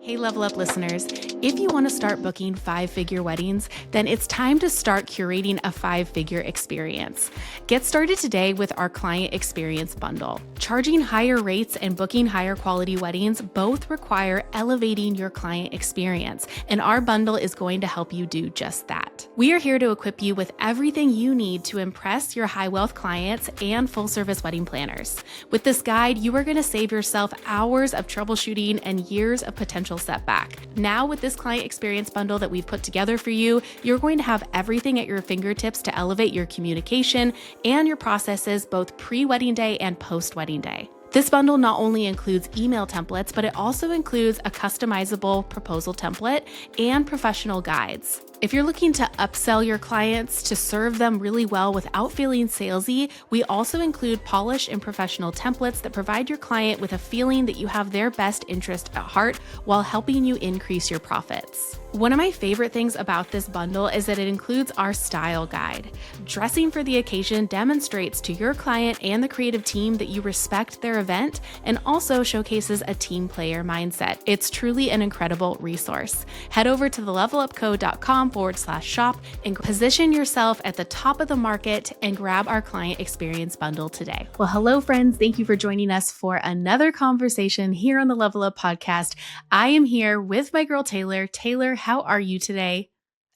Hey, Level Up listeners, if you want to start booking five-figure weddings, then it's time to start curating a five-figure experience. Get started today with our Client Experience Bundle. Charging higher rates and booking higher quality weddings both require elevating your client experience, and our bundle is going to help you do just that. We are here to equip you with everything you need to impress your high-wealth clients and full-service wedding planners. With this guide, you are going to save yourself hours of troubleshooting and years of potential setback. Now, with this Client Experience Bundle that we've put together for you, you're going to have everything at your fingertips to elevate your communication and your processes both pre-wedding day and post-wedding day. This bundle not only includes email templates, but it also includes a customizable proposal template and professional guides. If you're looking to upsell your clients to serve them really well without feeling salesy, we also include polished and professional templates that provide your client with a feeling that you have their best interest at heart while helping you increase your profits. One of my favorite things about this bundle is that it includes our style guide. Dressing for the occasion demonstrates to your client and the creative team that you respect their event and also showcases a team player mindset. It's truly an incredible resource. Head over to thelevelupco.com/shop and position yourself at the top of the market and grab our Client Experience Bundle today. Well, hello friends. Thank you for joining us for another conversation here on the Level Up podcast. I am here with my girl, Taylor. Taylor, how are you today?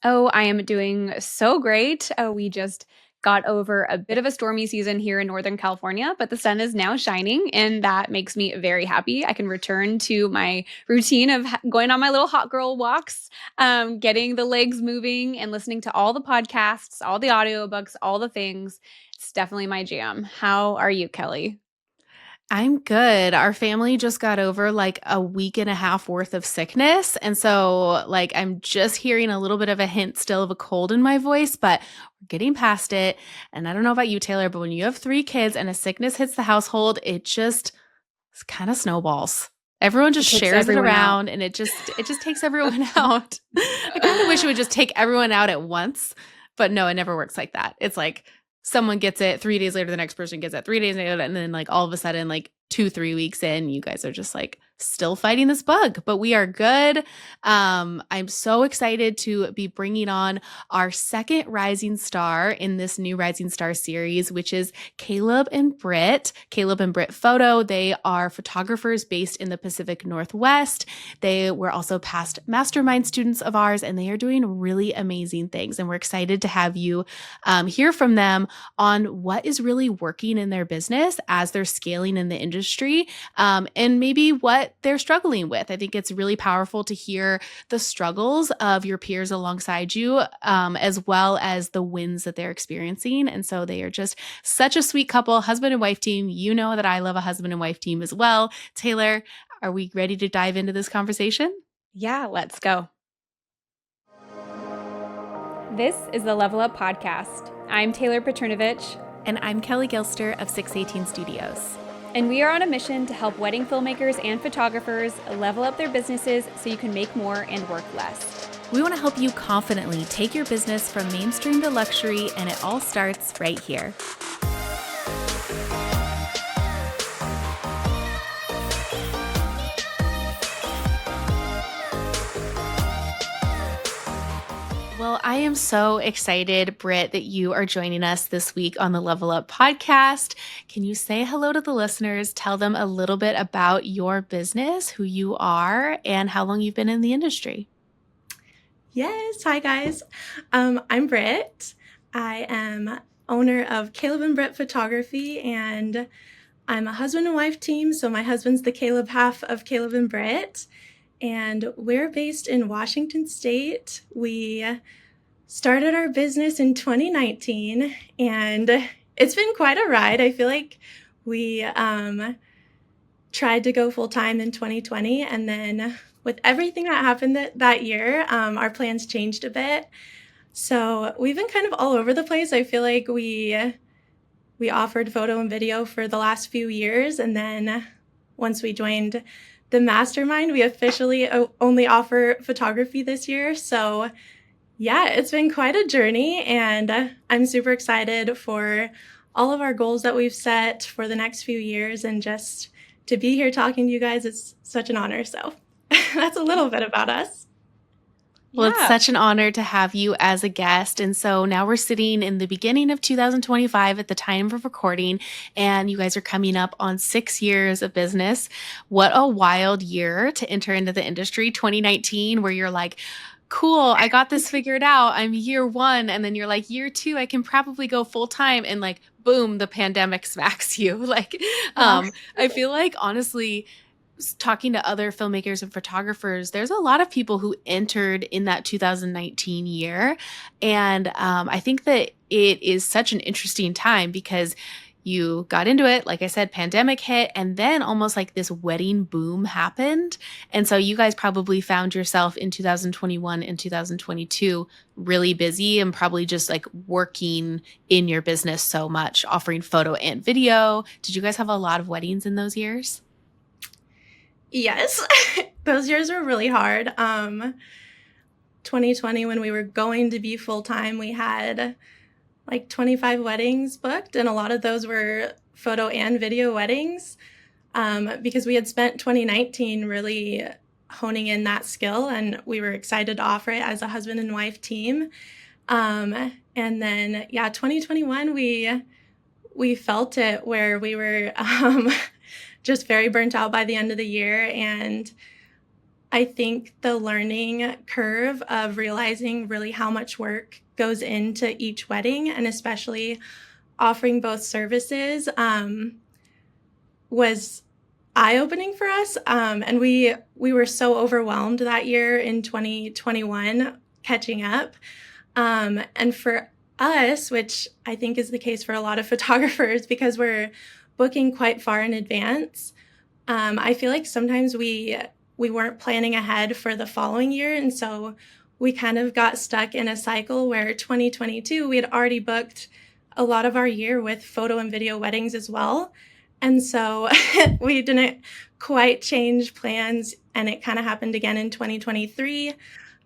Oh, I am doing so great. We just got over a bit of a stormy season here in Northern California, but the sun is now shining and that makes me very happy. I can return to my routine of going on my little hot girl walks, getting the legs moving and listening to all the podcasts, all the audiobooks, all the things. It's definitely my jam. How are you, Kelly? I'm good. Our family just got over like a week and a half worth of sickness. And so I'm just hearing a little bit of a hint still of a cold in my voice, but we're getting past it. And I don't know about you, Taylor, but when you have 3 kids and a sickness hits the household, it just kind of snowballs. Everyone just shares it around and it just takes everyone out. I kind of wish it would just take everyone out at once, but no, it never works like that. It's like someone gets it 3 days later, the next person gets it 3 days later, and then all of a sudden 2-3 weeks in, you guys are just still fighting this bug, but we are good. I'm so excited to be bringing on our second rising star in this new Rising Star series, which is Caleb and Britt. Caleb and Britt Photo. They are photographers based in the Pacific Northwest. They were also past Mastermind students of ours, and they are doing really amazing things. And we're excited to have you hear from them on what is really working in their business as they're scaling in the industry, and maybe what they're struggling with. I think it's really powerful to hear the struggles of your peers alongside you, as well as the wins that they're experiencing. And so they are just such a sweet couple, husband and wife team. You know that I love a husband and wife team as well. Taylor, are we ready to dive into this conversation? Yeah, let's go. This is the Level Up Podcast. I'm Taylor Petrinovich. And I'm Kelly Gilster of 618 Studios. And we are on a mission to help wedding filmmakers and photographers level up their businesses so you can make more and work less. We want to help you confidently take your business from mainstream to luxury, and it all starts right here. Well, I am so excited, Britt, that you are joining us this week on the Level Up podcast. Can you say hello to the listeners? Tell them a little bit about your business, who you are, and how long you've been in the industry. Yes. Hi, guys. I'm Britt. I am owner of Caleb and Britt Photography, and I'm a husband and wife team. So my husband's the Caleb half of Caleb and Britt. And we're based in Washington State. We started our business in 2019, and it's been quite a ride. I feel like we tried to go full-time in 2020, and then with everything that happened that year, our plans changed a bit. So we've been kind of all over the place. I feel like we offered photo and video for the last few years, and then once we joined the Mastermind, we officially only offer photography this year. So yeah, it's been quite a journey, and I'm super excited for all of our goals that we've set for the next few years, and just to be here talking to you guys, it's such an honor. So that's a little bit about us. Well, it's Yeah. such an honor to have you as a guest. And so now we're sitting in the beginning of 2025 at the time of recording, and you guys are coming up on 6 years of business. What a wild year to enter into the industry, 2019, where you're like, cool, I got this figured out. I'm year one. And then you're like, year two, I can probably go full time. And like, boom, the pandemic smacks you. Like, Yeah. I feel like honestly, talking to other filmmakers and photographers, there's a lot of people who entered in that 2019 year. And I think that it is such an interesting time because you got into it, like I said, pandemic hit, and then almost like this wedding boom happened. And so you guys probably found yourself in 2021 and 2022 really busy and probably just like working in your business so much, offering photo and video. Did you guys have a lot of weddings in those years? Yes, those years were really hard. 2020, when we were going to be full-time, we had like 25 weddings booked, and a lot of those were photo and video weddings, because we had spent 2019 really honing in that skill, and we were excited to offer it as a husband and wife team. And then, 2021, we felt it where we were just very burnt out by the end of the year. And I think the learning curve of realizing really how much work goes into each wedding, and especially offering both services, was eye-opening for us. And we were so overwhelmed that year in 2021 catching up. And for us, which I think is the case for a lot of photographers, because we're booking quite far in advance, I feel like sometimes we weren't planning ahead for the following year. And so we kind of got stuck in a cycle where 2022, we had already booked a lot of our year with photo and video weddings as well. And so we didn't quite change plans, and it kind of happened again in 2023.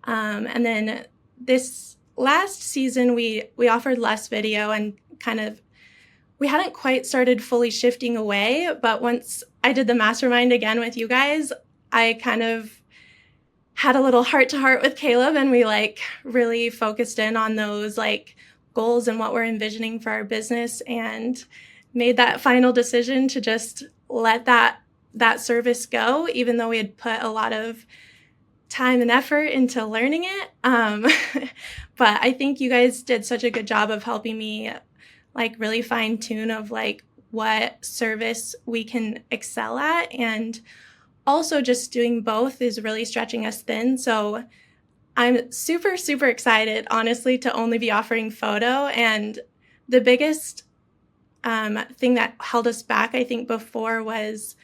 And then this last season, we offered less video, and kind of we hadn't quite started fully shifting away. But once I did the Mastermind again with you guys, I kind of had a little heart to heart with Caleb, and we like really focused in on those like goals and what we're envisioning for our business, and made that final decision to just let that service go, even though we had put a lot of time and effort into learning it. But I think you guys did such a good job of helping me like really fine tune of like what service we can excel at, and also just doing both is really stretching us thin. So I'm super, super excited, honestly, to only be offering photo. And the biggest thing that held us back, I think, before was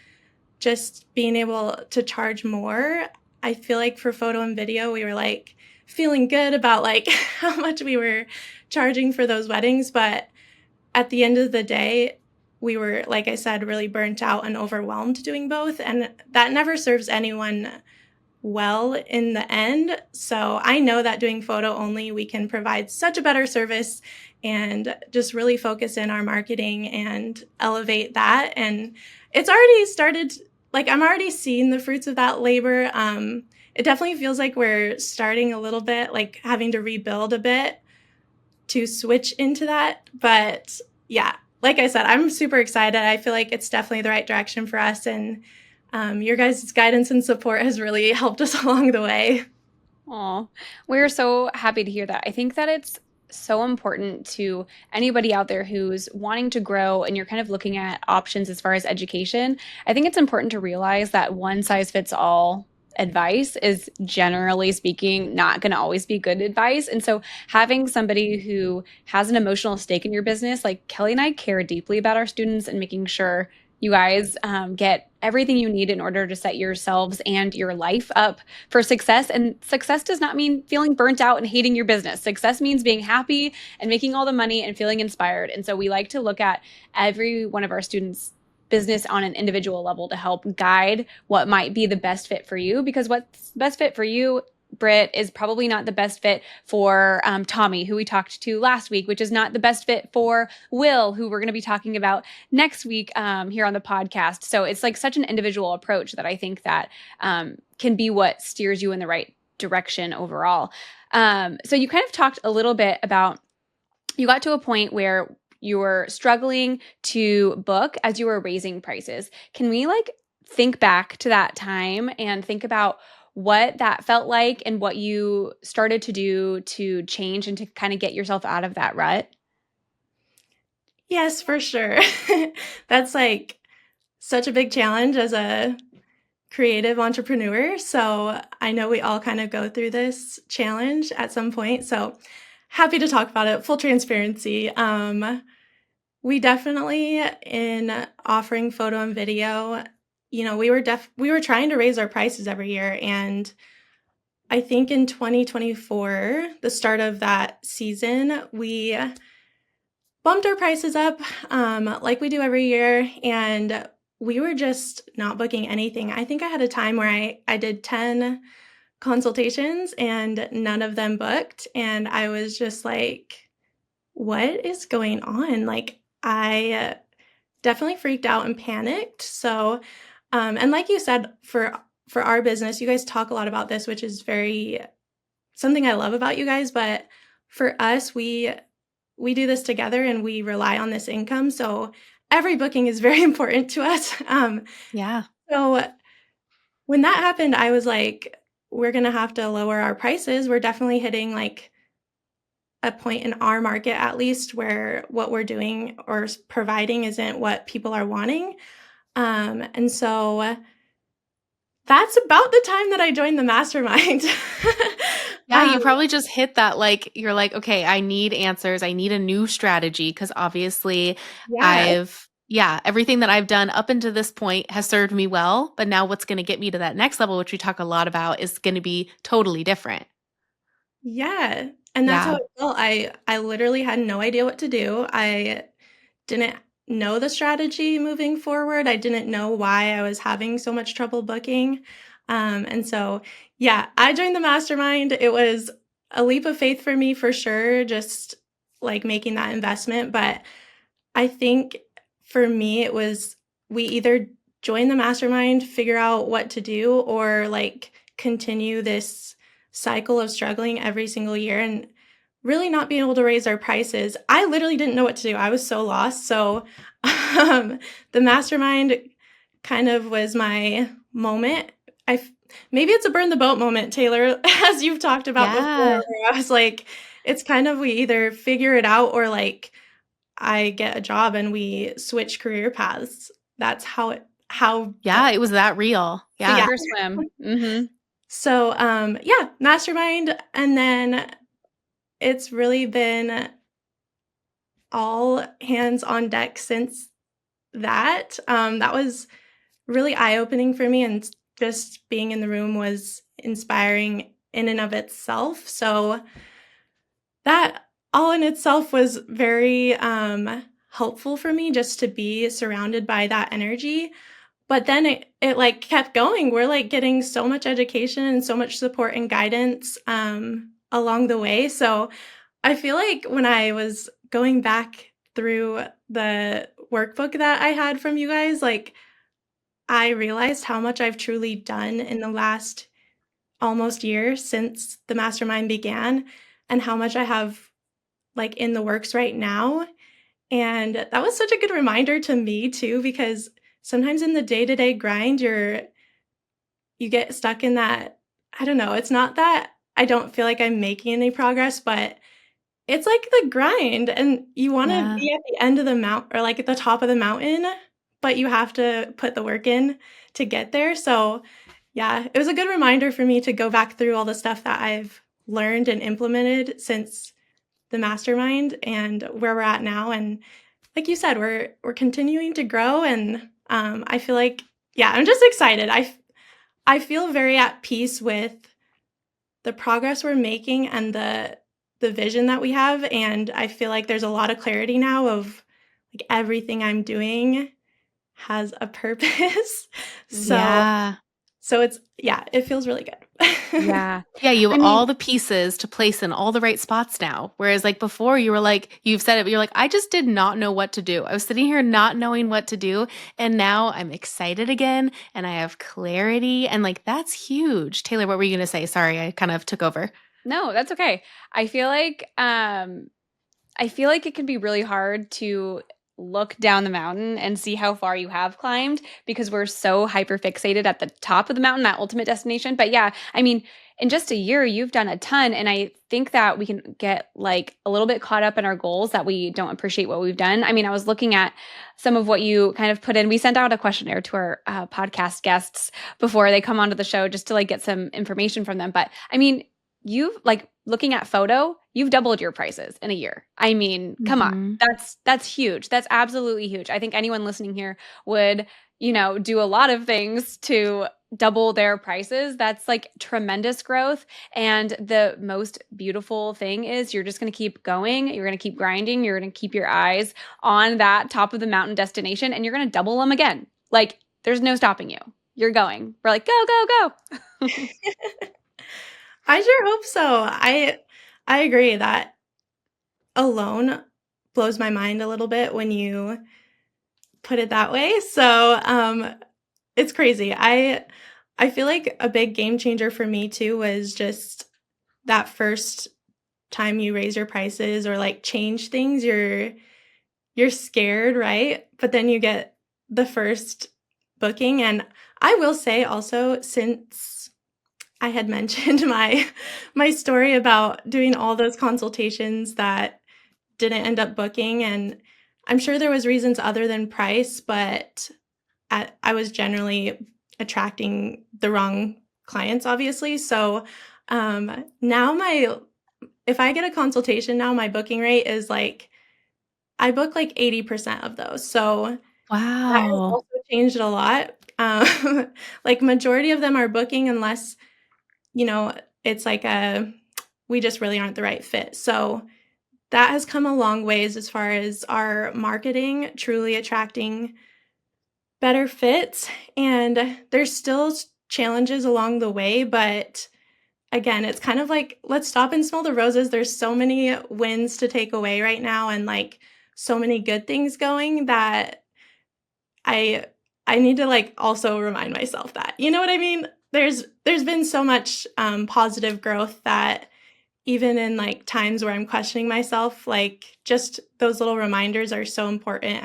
just being able to charge more. I feel like for photo and video, we were like feeling good about like how much we were charging for those weddings. But at the end of the day, we were, like I said, really burnt out and overwhelmed doing both. And that never serves anyone well in the end. So I know that doing photo only, we can provide such a better service and just really focus in our marketing and elevate that. And it's already started, like I'm already seeing the fruits of that labor. It definitely feels like we're starting a little bit, like having to rebuild a bit to switch into that. But yeah, like I said, I'm super excited. I feel like it's definitely the right direction for us. And your guys' guidance and support has really helped us along the way. Aw, we're so happy to hear that. I think that it's so important to anybody out there who's wanting to grow and you're kind of looking at options as far as education. I think it's important to realize that one size fits all advice is, generally speaking, not going to always be good advice. And so having somebody who has an emotional stake in your business, like Kelly and I care deeply about our students and making sure you guys get everything you need in order to set yourselves and your life up for success. And success does not mean feeling burnt out and hating your business. Success means being happy and making all the money and feeling inspired. And so we like to look at every one of our students' business on an individual level to help guide what might be the best fit for you, because what's best fit for you, Britt, is probably not the best fit for Tommy, who we talked to last week, which is not the best fit for Will, who we're going to be talking about next week here on the podcast. So it's like such an individual approach that I think that can be what steers you in the right direction overall. So you kind of talked a little bit about, you got to a point where you were struggling to book as you were raising prices. Can we like think back to that time and think about what that felt like and what you started to do to change and to kind of get yourself out of that rut? Yes, for sure. That's like such a big challenge as a creative entrepreneur. So I know we all kind of go through this challenge at some point. So happy to talk about it. Full transparency. We definitely, in offering photo and video, we were trying to raise our prices every year, and I think in 2024, the start of that season, we bumped our prices up, like we do every year, and we were just not booking anything. I think I had a time where I did 10 consultations and none of them booked, and I was just like, "What is going on?" Like, I definitely freaked out and panicked. So, and like you said, for our business, you guys talk a lot about this, which is very something I love about you guys. But for us, we do this together and we rely on this income. So every booking is very important to us. Yeah. So when that happened, I was like, we're gonna have to lower our prices. We're definitely hitting like a point in our market, at least, where what we're doing or providing isn't what people are wanting. And so that's about the time that I joined the mastermind. Yeah, you probably just hit that, like, you're like, "Okay, I need answers. I need a new strategy because obviously Yeah, everything that I've done up until this point has served me well, but now what's gonna get me to that next level, which we talk a lot about, is gonna be totally different." yeah, and that's how Yeah. it felt. I literally had no idea what to do. I didn't know the strategy moving forward. I didn't know why I was having so much trouble booking. And so, yeah, I joined the mastermind. It was a leap of faith for me for sure, just like making that investment. But I think for me, it was we either join the mastermind, figure out what to do, or like continue this cycle of struggling every single year and really not being able to raise our prices. I literally didn't know what to do. I was so lost. So the mastermind kind of was my moment. Maybe it's a burn the boat moment, Taylor, as you've talked about before, Yeah. where I was like, it's kind of we either figure it out or like I get a job and we switch career paths. That's how Yeah, it was that real. yeah. Yeah. Sink or swim. Mhm. So, yeah, mastermind, and then it's really been all hands on deck since that. That was really eye-opening for me, and just being in the room was inspiring in and of itself. So that all in itself was very, helpful for me just to be surrounded by that energy. But then it, like, kept going. We're, like, getting so much education and so much support and guidance, along the way. So I feel like when I was going back through the workbook that I had from you guys, like, I realized how much I've truly done in the last almost year since the mastermind began, and how much I have, like, in the works right now. And that was such a good reminder to me too, because sometimes in the day-to-day grind, you get stuck in that. I don't know, it's not that I don't feel like I'm making any progress, but it's like the grind, and you wanna Yeah. be at the end of the mount or, like, at the top of the mountain, but you have to put the work in to get there. So, yeah, it was a good reminder for me to go back through all the stuff that I've learned and implemented since the mastermind and where we're at now. And like you said, we're continuing to grow, and, I feel like, yeah, I'm just excited. I feel very at peace with the progress we're making and the vision that we have, and I feel like there's a lot of clarity now of, like, everything I'm doing has a purpose. So Yeah. So it feels really good. Yeah. Yeah, you I have mean, all the pieces to place in all the right spots now. Whereas like before you were like, you've said it, but you're like, I just did not know what to do. I was sitting here not knowing what to do. And now I'm excited again and I have clarity. And like, that's huge. Taylor, what were you going to say? Sorry, I kind of took over. no, that's okay. I feel like I feel like it can be really hard to look down the mountain and see how far you have climbed because we're so hyper fixated at the top of the mountain, that ultimate destination. But yeah, I mean, in just a year, you've done a ton. And I think that we can get like a little bit caught up in our goals that we don't appreciate what we've done. I mean, I was looking at some of what you kind of put in. We sent out a questionnaire to our podcast guests before they come onto the show just to like get some information from them. But I mean, you've like looking at photo, you've doubled your prices in a year. I mean, come on. Mhm. That's huge. That's absolutely huge. I think anyone listening here would, do a lot of things to double their prices. That's like tremendous growth. And the most beautiful thing is you're just going to keep going. You're going to keep grinding. You're going to keep your eyes on that top of the mountain destination and you're going to double them again. Like there's no stopping you. You're going. We're like, go, go, go. I sure hope so. I agree that alone blows my mind a little bit when you put it that way. So, it's crazy. I feel like a big game changer for me too was just that first time you raise your prices or like change things, you're scared, right? But then you get the first booking. And I will say also, since I had mentioned my story about doing all those consultations that didn't end up booking, and I'm sure there was reasons other than price, but I was generally attracting the wrong clients, obviously. So now if I get a consultation now, my booking rate is like I book like 80% of those. So that has Wow. also changed a lot. Like majority of them are booking unless, you know, it's like we just really aren't the right fit. So that has come a long ways as far as our marketing truly attracting better fits. And there's still challenges along the way, but again, it's kind of like, let's stop and smell the roses. There's so many wins to take away right now and like so many good things going that I I need to like also remind myself that. You know what I mean? There's been so much positive growth that even in like times where I'm questioning myself, like just those little reminders are so important.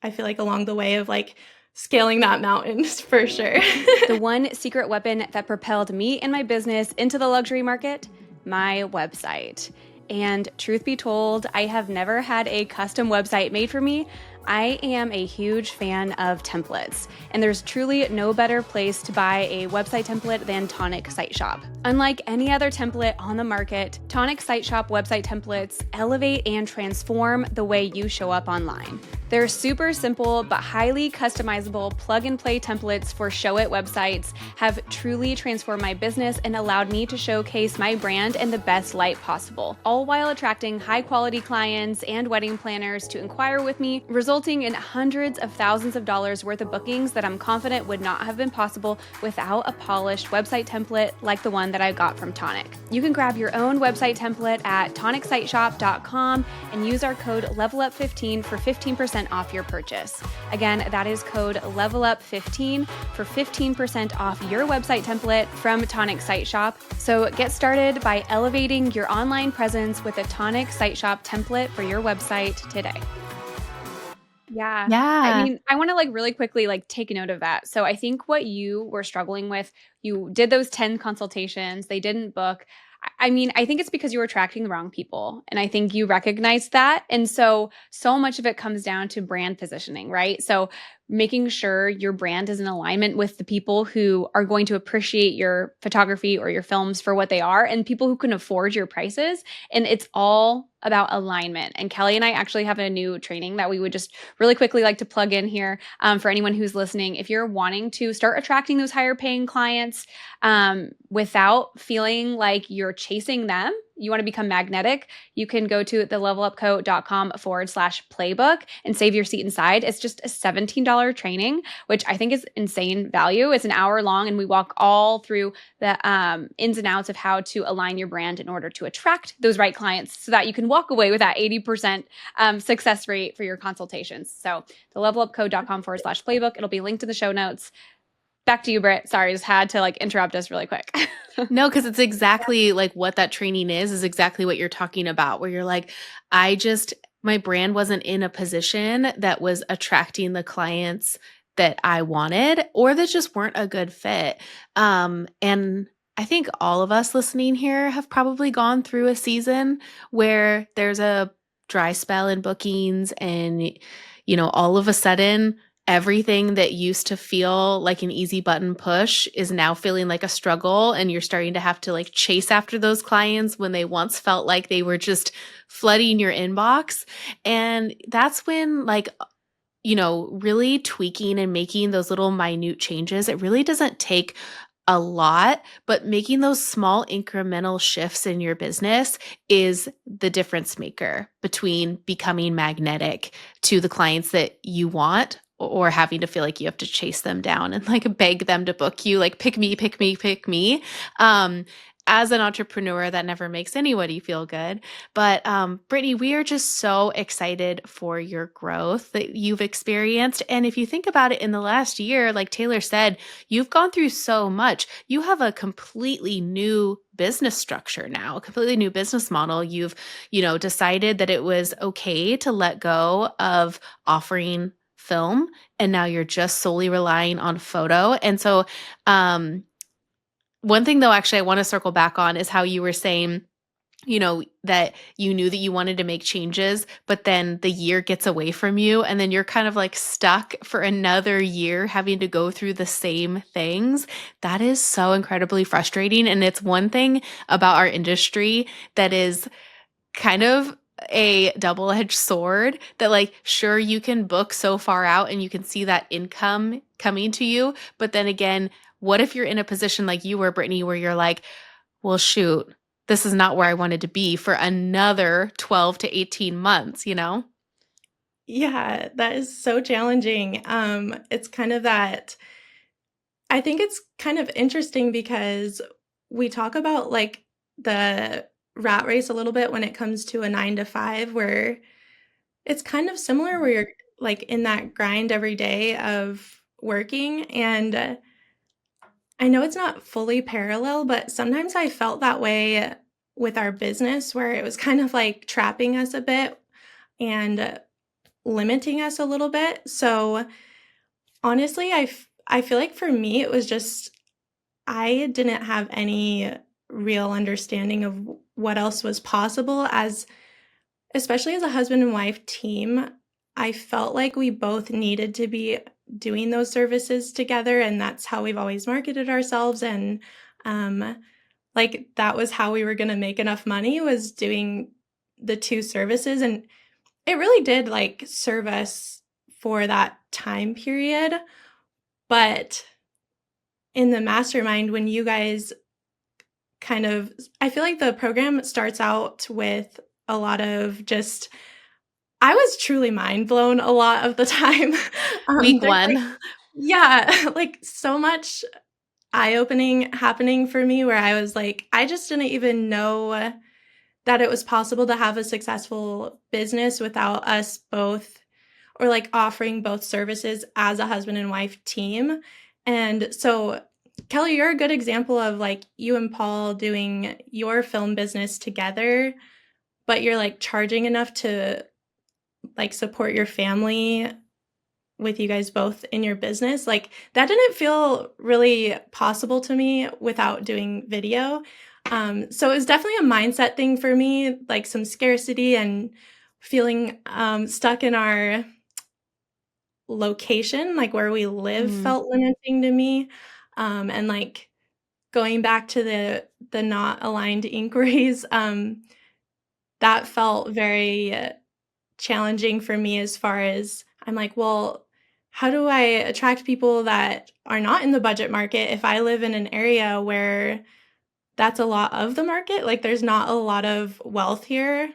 I feel like along the way of like scaling that mountain for sure. The one secret weapon that propelled me and my business into the luxury market, my website. And truth be told, I have never had a custom website made for me. I am a huge fan of templates, and there's truly no better place to buy a website template than Tonic Site Shop. Unlike any other template on the market, Tonic Site Shop website templates elevate and transform the way you show up online. They're super simple but highly customizable plug-and-play templates for Show It websites have truly transformed my business and allowed me to showcase my brand in the best light possible, all while attracting high-quality clients and wedding planners to inquire with me, resulting in hundreds of thousands of dollars worth of bookings that I'm confident would not have been possible without a polished website template like the one that I got from Tonic. You can grab your own website template at tonicsiteshop.com and use our code LEVELUP15 for 15% off your purchase. Again, that is code LEVELUP15 for 15% off your website template from Tonic Site Shop. So get started by elevating your online presence with a Tonic Site Shop template for your website today. Yeah. I Yeah. mean, I want to like really quickly like take note of that. So I think what you were struggling with, you did those 10 consultations, they didn't book. I mean, I think it's because you were attracting the wrong people. And I think you recognized that. And so much of it comes down to brand positioning, right? So making sure your brand is in alignment with the people who are going to appreciate your photography or your films for what they are and people who can afford your prices. And it's all about alignment. And Kelly and I actually have a new training that we would just really quickly like to plug in here for anyone who's listening. If you're wanting to start attracting those higher paying clients without feeling like you're chasing them, you want to become magnetic, you can go to thelevelupco.com/playbook and save your seat inside. It's just a $17 training, which I think is insane value. It's an hour long, and we walk all through the ins and outs of how to align your brand in order to attract those right clients so that you can walk away with that 80% success rate for your consultations. So thelevelupco.com/playbook. It'll be linked in the show notes. Back to you, Britt. Sorry, just had to interrupt us really quick. No, because it's exactly like what that training is exactly what you're talking about, where you're like, my brand wasn't in a position that was attracting the clients that I wanted or that just weren't a good fit. And I think all of us listening here have probably gone through a season where there's a dry spell in bookings and, all of a sudden, everything that used to feel like an easy button push is now feeling like a struggle, and you're starting to have to chase after those clients when they once felt like they were just flooding your inbox. And that's when really tweaking and making those little minute changes, it really doesn't take a lot, but making those small incremental shifts in your business is the difference maker between becoming magnetic to the clients that you want or having to feel like you have to chase them down and beg them to book you, pick me, pick me, pick me. As an entrepreneur, that never makes anybody feel good. But Brittany, we are just so excited for your growth that you've experienced. And if you think about it in the last year, like Taylor said, you've gone through so much. You have a completely new business structure now, a completely new business model. You've, decided that it was okay to let go of offering film, and now you're just solely relying on photo. And so, one thing though, actually, I want to circle back on is how you were saying, that you knew that you wanted to make changes, but then the year gets away from you and then you're kind of stuck for another year having to go through the same things. That is so incredibly frustrating. And it's one thing about our industry that is kind of a double-edged sword that sure, you can book so far out and you can see that income coming to you, but then again, what if you're in a position like you were, Brittany, where you're like, well, shoot, this is not where I wanted to be for another 12 to 18 months, Yeah, that is so challenging. It's kind of that I think it's kind of interesting because we talk about the rat race a little bit when it comes to a 9 to 5, where it's kind of similar where you're in that grind every day of working. And I know it's not fully parallel, but sometimes I felt that way with our business where it was kind of trapping us a bit and limiting us a little bit. So honestly, I feel like for me, it was just I didn't have any real understanding of what else was possible especially as a husband and wife team. I felt like we both needed to be doing those services together, and that's how we've always marketed ourselves. And that was how we were going to make enough money, was doing the two services. And it really did serve us for that time period. But in the mastermind, when you guys I feel like the program starts out with a lot of just, I was truly mind blown a lot of the time. Week There's one. yeah, so much eye opening happening for me where I was I just didn't even know that it was possible to have a successful business without us both, or offering both services as a husband and wife team. And so Kelly, you're a good example of you and Paul doing your film business together, but you're charging enough to support your family with you guys both in your business. That didn't feel really possible to me without doing video. So it was definitely a mindset thing for me, some scarcity and feeling stuck in our location, where we live felt limiting to me. And going back to the not aligned inquiries, that felt very challenging for me, as far as I'm well, how do I attract people that are not in the budget market if I live in an area where that's a lot of the market. Like there's not a lot of wealth here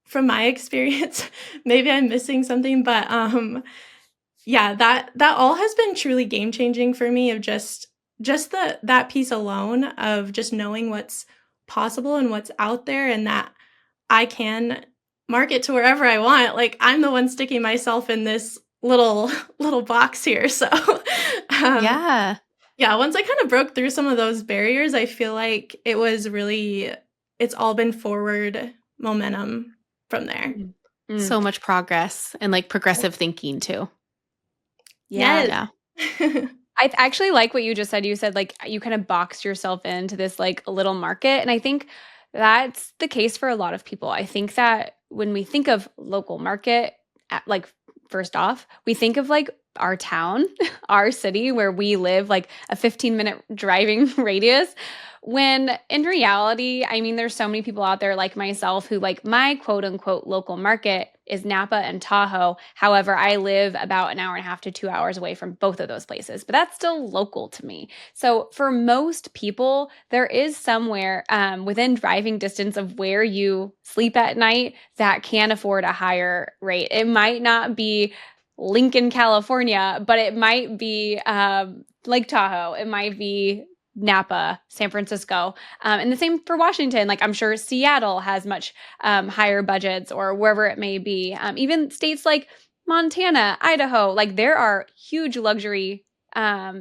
from my experience. Maybe I'm missing something, but yeah, that all has been truly game changing for me of just that piece alone of just knowing what's possible and what's out there and that I can market to wherever I want. Like I'm the one sticking myself in this little box here. So um Yeah. yeah, once I kind of broke through some of those barriers, I feel like it's all been forward momentum from there. Mm. So much progress and like progressive thinking too. Yeah. Yes. Yeah. I actually like what you just said. You said like you kind of boxed yourself into this like little market. And I think that's the case for a lot of people. I think that when we think of local market, like first off, we think of like our town, our city where we live, like a 15-minute driving radius. When in reality, I mean, there's so many people out there like myself who like my quote unquote local market is Napa and Tahoe. However, I live about an hour and a half to 2 hours away from both of those places, but that's still local to me. So for most people, there is somewhere within driving distance of where you sleep at night that can afford a higher rate. It might not be Lincoln, California, but it might be Lake Tahoe. It might be Napa, San Francisco. And the same for Washington. Like I'm sure Seattle has much higher budgets or wherever it may be. Even states like Montana, Idaho, like there are huge luxury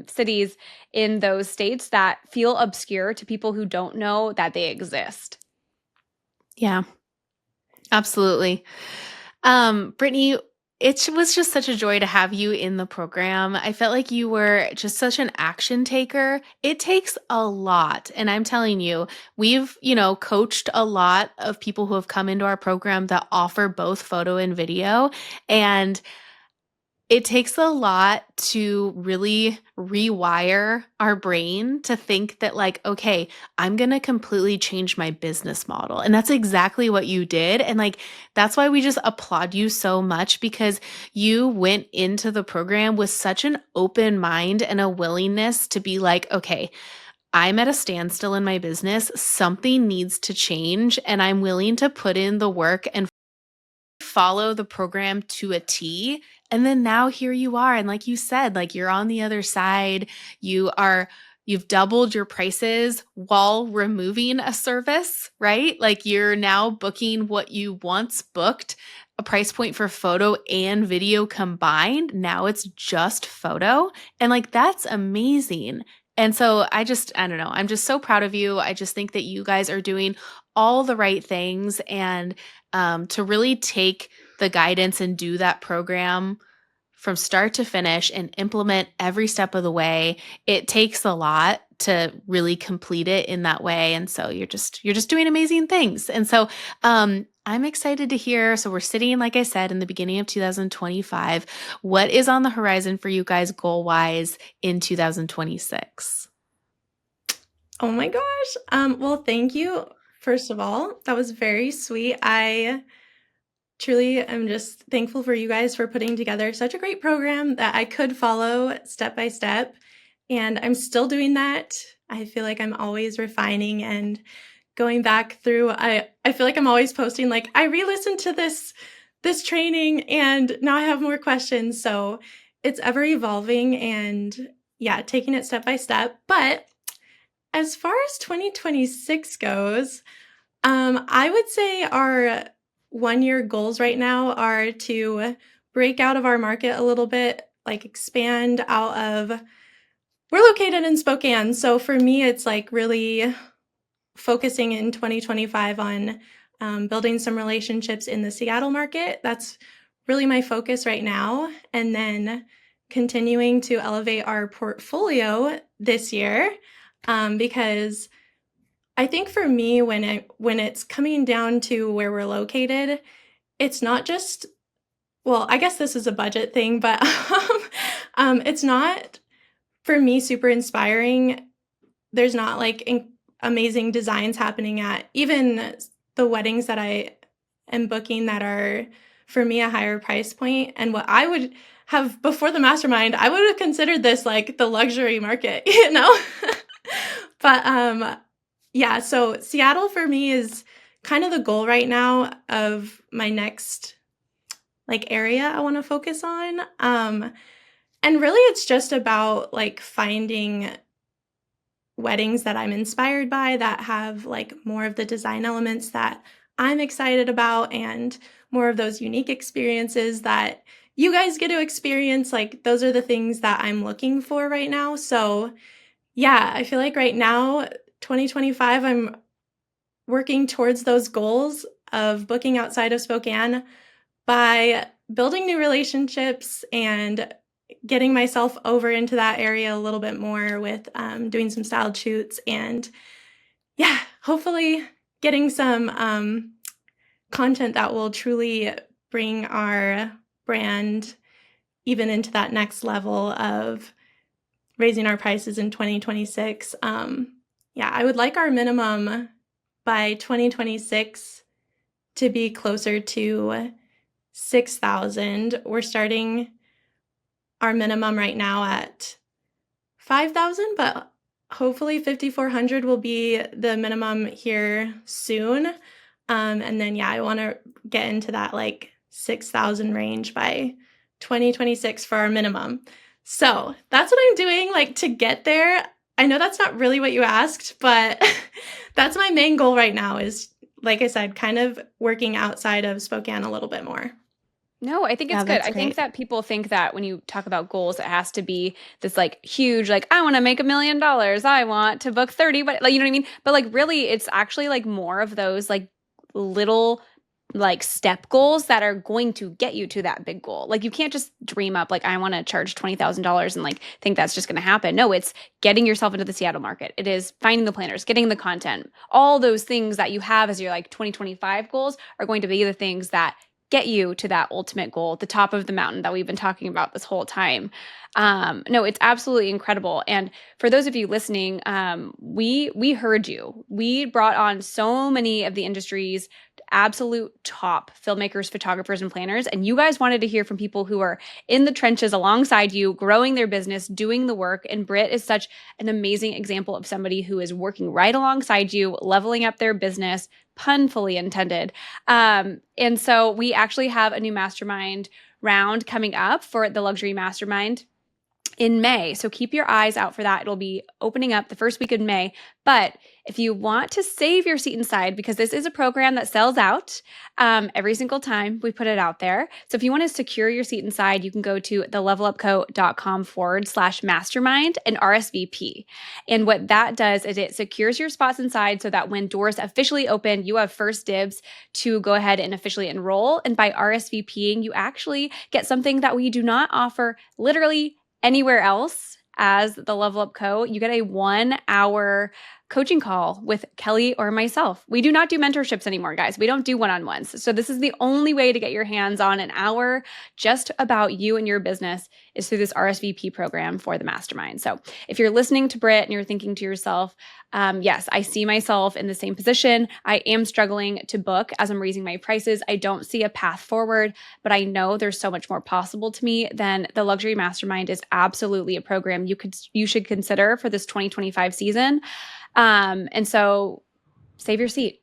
cities in those states that feel obscure to people who don't know that they exist. Yeah. Absolutely. Brittany, it was just such a joy to have you in the program. I felt like you were just such an action taker. It takes a lot. And I'm telling you, we've, coached a lot of people who have come into our program that offer both photo and video. And it takes a lot to really rewire our brain to think that, like, okay, I'm going to completely change my business model. And that's exactly what you did. And, like, that's why we just applaud you so much because you went into the program with such an open mind and a willingness to be like, okay, I'm at a standstill in my business. Something needs to change. And I'm willing to put in the work and follow the program to a T. And then now here you are. And like you said, like you're on the other side. You've doubled your prices while removing a service, right? Like you're now booking what you once booked, a price point for photo and video combined. Now it's just photo. And like that's amazing. And so I don't know. I'm just so proud of you. I just think that you guys are doing all the right things. And to really take the guidance and do that program from start to finish and implement every step of the way, it takes a lot to really complete it in that way. And so you're just doing amazing things. And so I'm excited to hear. So we're sitting, like I said, in the beginning of 2025. What is on the horizon for you guys goal wise in 2026? Oh my gosh. Well, thank you. First of all, that was very sweet. I truly am just thankful for you guys for putting together such a great program that I could follow step by step. And I'm still doing that. I feel like I'm always refining and going back through. I feel like I'm always posting like I re-listened to this training and now I have more questions. So it's ever evolving and yeah, taking it step by step. But as far as 2026 goes, I would say our 1-year goals right now are to break out of our market a little bit, like expand out of. We're located in Spokane, so for me, it's like really focusing in 2025 on building some relationships in the Seattle market. That's really my focus right now, and then continuing to elevate our portfolio this year because I think for me, when it's coming down to where we're located, it's not just, well, I guess this is a budget thing, but it's not for me super inspiring. There's not like amazing designs happening at even the weddings that I am booking that are for me a higher price point. And what I would have before the mastermind, I would have considered this like the luxury market, you know? But Yeah, so Seattle for me is kind of the goal right now of my next area I want to focus on. And really it's just about finding weddings that I'm inspired by that have more of the design elements that I'm excited about and more of those unique experiences that you guys get to experience. Those are the things that I'm looking for right now. So, yeah, I feel like right now, 2025, I'm working towards those goals of booking outside of Spokane by building new relationships and getting myself over into that area a little bit more with doing some styled shoots and yeah, hopefully getting some content that will truly bring our brand even into that next level of raising our prices in 2026. Yeah, I would like our minimum by 2026 to be closer to 6,000. We're starting our minimum right now at 5,000, but hopefully 5,400 will be the minimum here soon. And then, yeah, I want to get into that 6,000 range by 2026 for our minimum. So that's what I'm doing to get there. I know that's not really what you asked, but that's my main goal right now is, like I said, kind of working outside of Spokane a little bit more. No, I think it's Yeah, good. that's I think great. that people think that when you talk about goals, it has to be this huge, I want to make $1 million. I want to book 30, but you know what I mean? But really, it's actually more of those little step goals that are going to get you to that big goal. You can't just dream up I want to charge $20,000 and think that's just going to happen. No, it's getting yourself into the Seattle market. It is finding the planners, getting the content. All those things that you have as your 2025 goals are going to be the things that get you to that ultimate goal, the top of the mountain that we've been talking about this whole time. No, it's absolutely incredible. And for those of you listening, we heard you. We brought on so many of the industry's absolute top filmmakers, photographers, and planners. And you guys wanted to hear from people who are in the trenches alongside you, growing their business, doing the work. And Britt is such an amazing example of somebody who is working right alongside you, leveling up their business, pun fully intended. And so we actually have a new mastermind round coming up for the Luxury Mastermind in May. So keep your eyes out for that. It'll be opening up the first week in May. But if you want to save your seat inside, because this is a program that sells out every single time we put it out there. So if you want to secure your seat inside, you can go to thelevelupco.com/mastermind and RSVP. And what that does is it secures your spots inside so that when doors officially open, you have first dibs to go ahead and officially enroll. And by RSVPing, you actually get something that we do not offer literally anywhere else as the Level Up Co. You get a 1-hour coaching call with Kelly or myself. We do not do mentorships anymore, guys. We don't do one-on-ones. So this is the only way to get your hands on an hour just about you and your business is through this RSVP program for the mastermind. So if you're listening to Britt and you're thinking to yourself, yes, I see myself in the same position. I am struggling to book as I'm raising my prices. I don't see a path forward, but I know there's so much more possible to me. Then the Luxury Mastermind is absolutely a program you should consider for this 2025 season. And so save your seat,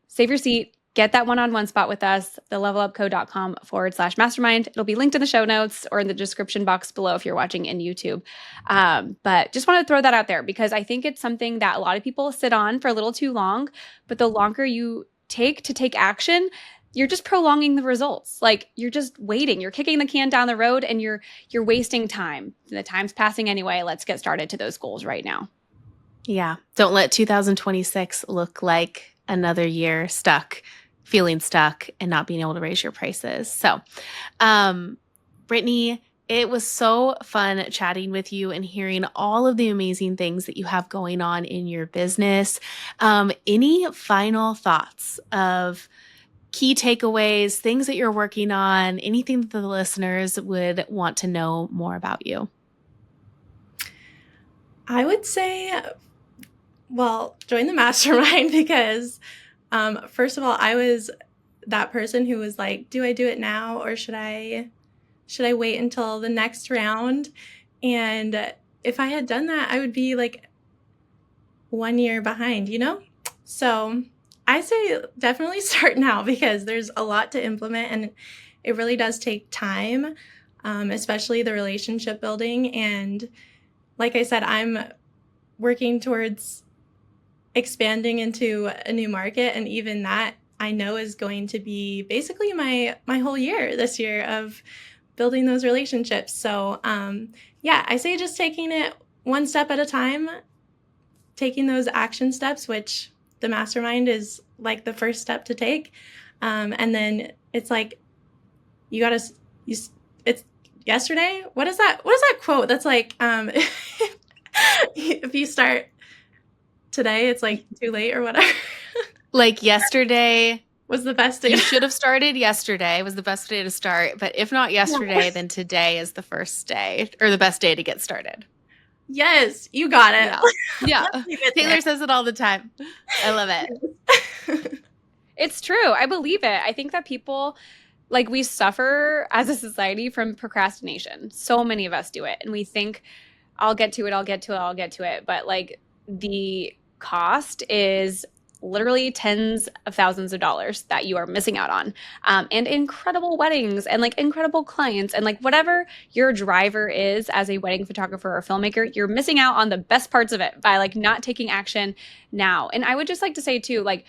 get that one-on-one spot with us, thelevelupco.com/mastermind. It'll be linked in the show notes or in the description box below if you're watching in YouTube. But just want to throw that out there because I think it's something that a lot of people sit on for a little too long, but the longer you take action, you're just prolonging the results. You're just waiting, you're kicking the can down the road and you're wasting time. The time's passing anyway. Let's get started to those goals right now. Yeah. Don't let 2026 look like another year feeling stuck and not being able to raise your prices. So, Brittany, it was so fun chatting with you and hearing all of the amazing things that you have going on in your business. Any final thoughts of key takeaways, things that you're working on, anything that the listeners would want to know more about you? I would say, well, join the mastermind because, first of all, I was that person who was like, do I do it now or should I wait until the next round? And if I had done that, I would be 1 year behind, So I say definitely start now because there's a lot to implement and it really does take time, especially the relationship building. And like I said, I'm working towards expanding into a new market, and even that I know is going to be basically my whole year this year of building those relationships. So yeah, I say just taking it one step at a time, taking those action steps, which the mastermind is like the first step to take, and then it's like you gotta it's yesterday. What is that quote that's like if you start today, it's like too late or whatever. Like yesterday was the best day. You should have started yesterday was the best day to start. But if not yesterday, then today is the first day or the best day to get started. Yes, you got it. Yeah. Taylor says it all the time. I love it. It's true. I believe it. I think that people, like, we suffer as a society from procrastination. So many of us do it. And we think, I'll get to it. But like the cost is literally tens of thousands of dollars that you are missing out on, and incredible weddings and like incredible clients and like whatever your driver is as a wedding photographer or filmmaker, you're missing out on the best parts of it by like not taking action now. And I would just like to say too, like,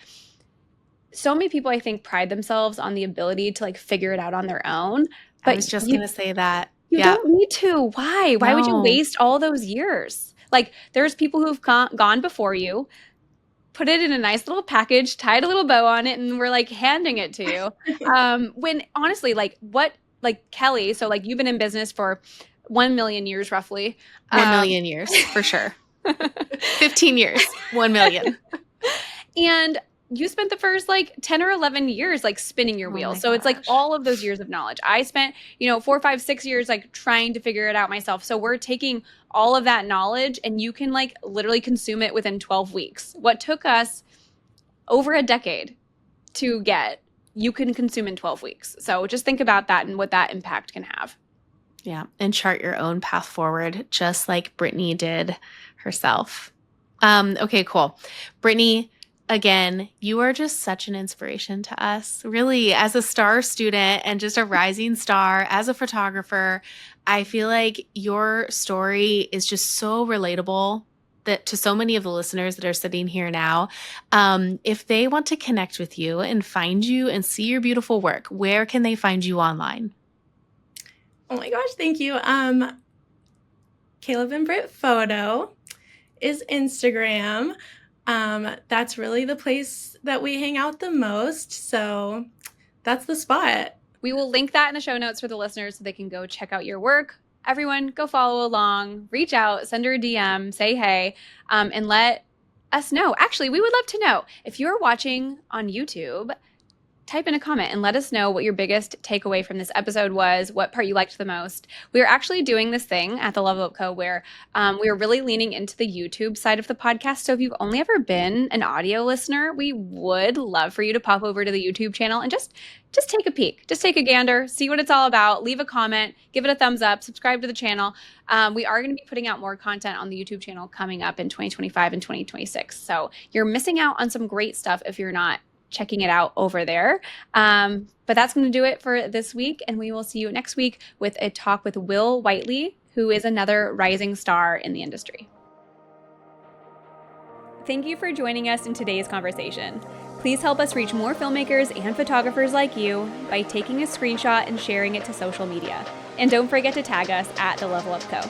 so many people I think pride themselves on the ability to like figure it out on their own. But I was just going to say that. You don't need to. Why would you waste all those years? Like, there's people who've gone before you, put it in a nice little package, tied a little bow on it, and we're like handing it to you. When honestly, like Kelly, so like you've been in business for 1 million years roughly. 1 million years for sure. 15 years, 1 million. And you spent the first like 10 or 11 years like spinning your wheels. So it's like all of those years of knowledge. I spent, 4, 5, 6 years like trying to figure it out myself. So we're taking all of that knowledge and you can like literally consume it within 12 weeks. What took us over a decade to get, you can consume in 12 weeks. So just think about that and what that impact can have. Yeah. And chart your own path forward, just like Brittany did herself. Okay, cool. Brittany, again, you are just such an inspiration to us, really, as a star student and just a rising star, as a photographer. I feel like your story is just so relatable that to so many of the listeners that are sitting here now. If they want to connect with you and find you and see your beautiful work, where can they find you online? Oh my gosh, thank you. Caleb and Britt Photo is Instagram. That's really the place that we hang out the most. So that's the spot. We will link that in the show notes for the listeners so they can go check out your work. Everyone, go follow along, reach out, send her a DM, say hey, and let us know. Actually, we would love to know if you're watching on YouTube. Type in a comment and let us know what your biggest takeaway from this episode was, what part you liked the most. We are actually doing this thing at the Level Up Co. where we are really leaning into the YouTube side of the podcast. So if you've only ever been an audio listener, we would love for you to pop over to the YouTube channel and just take a peek, just take a gander, see what it's all about, leave a comment, give it a thumbs up, subscribe to the channel. We are going to be putting out more content on the YouTube channel coming up in 2025 and 2026. So you're missing out on some great stuff if you're not checking it out over there. But that's going to do it for this week. And we will see you next week with a talk with Will Whiteley, who is another rising star in the industry. Thank you for joining us in today's conversation. Please help us reach more filmmakers and photographers like you by taking a screenshot and sharing it to social media. And don't forget to tag us at The Level Up Co.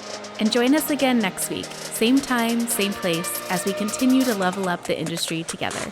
And join us again next week, same time, same place, as we continue to level up the industry together.